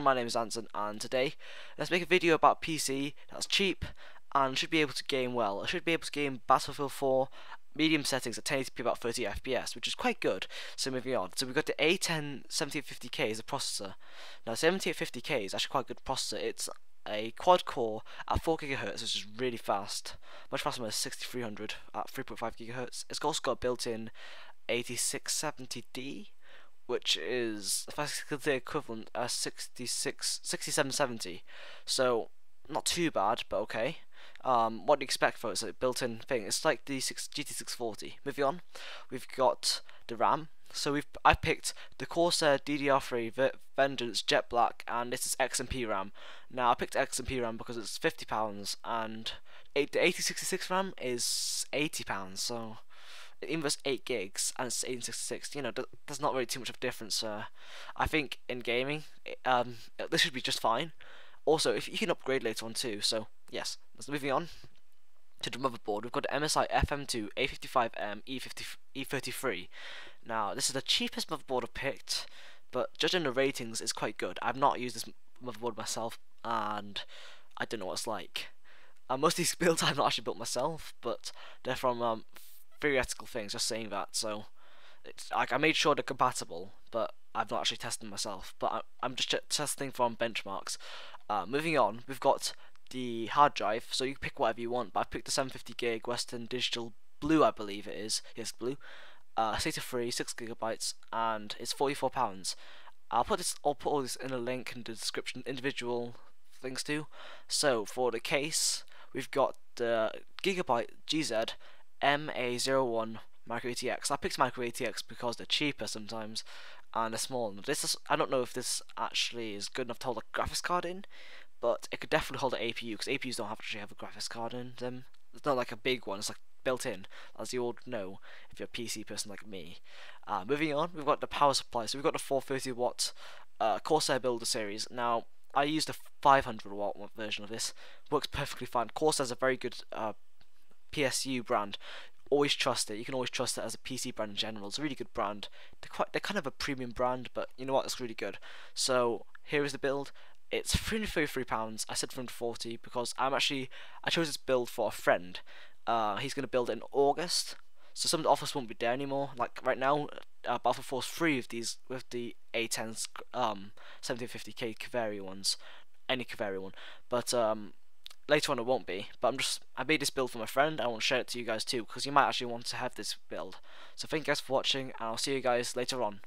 my name is Anson, and today let's make a video about PC that's cheap and should be able to game well. I should be able to game Battlefield 4 medium settings at 1080p about 30 FPS, which is quite good. So moving on, so we've got the A10 7850K as a processor. Now 7850K is actually quite a good processor. It's a quad core at 4 GHz, which is really fast, much faster than a 6300 at 3.5 GHz. It's also got built-in 8670D, which is effectively the equivalent as 6770. So not too bad, but okay. What do you expect for it? It's a built-in thing. It's like the GT640. Moving on, we've got the RAM. So I picked the Corsair DDR3 Vengence Jet Black, and this is XMP RAM. Now I picked XMP RAM because it's £50, and the 8066 RAM is £80. So even though it's 8 gigs and it's 1866, you know, there's not really too much of a difference. I think in gaming, this should be just fine. Also, if you can upgrade later on too. So yes, let's moving on to the motherboard. We've got the MSI A78M-E45 Now this is the cheapest motherboard I've picked, but judging the ratings, it's quite good. I've not used this motherboard myself, and I don't know what it's like. Most of these builds I've not actually built myself, but they're from theoretical things, just saying that. So it's like I made sure they're compatible, but I've not actually tested them myself. But I'm just testing from benchmarks. Moving on, we've got the hard drive, so you can pick whatever you want, but I picked the 750 gig Western Digital Blue, I believe it is. Yes, blue. SATA free, 6 GB, and it's £44. I'll put all this in a link in the description, individual things too. So for the case, we've got the Gigabyte GZ MA01 Micro ATX. I picked Micro ATX because they're cheaper sometimes, and they're small. I don't know if this actually is good enough to hold a graphics card in, but it could definitely hold an APU, because APUs don't actually have a graphics card in them. It's not like a big one, it's like built in, as you all know if you're a PC person like me. Moving on, we've got the power supply. So we've got the 430 watt Corsair Builder series. Now I used a 500 watt version of this. Works perfectly fine. Corsair's a very good PSU brand. Always trust it. You can always trust it as a PC brand in general. It's a really good brand. They're kind of a premium brand, but you know what? It's really good. So here is the build. It's £333. I said £340 because I chose this build for a friend. He's going to build it in August, so some of the offers won't be there anymore. Like right now, Battlefield 4 is free with the A10s 1750K Kaveri ones, any Kaveri one. But later on it won't be. But I made this build for my friend. I want to share it to you guys too, because you might actually want to have this build. So thank you guys for watching, and I'll see you guys later on.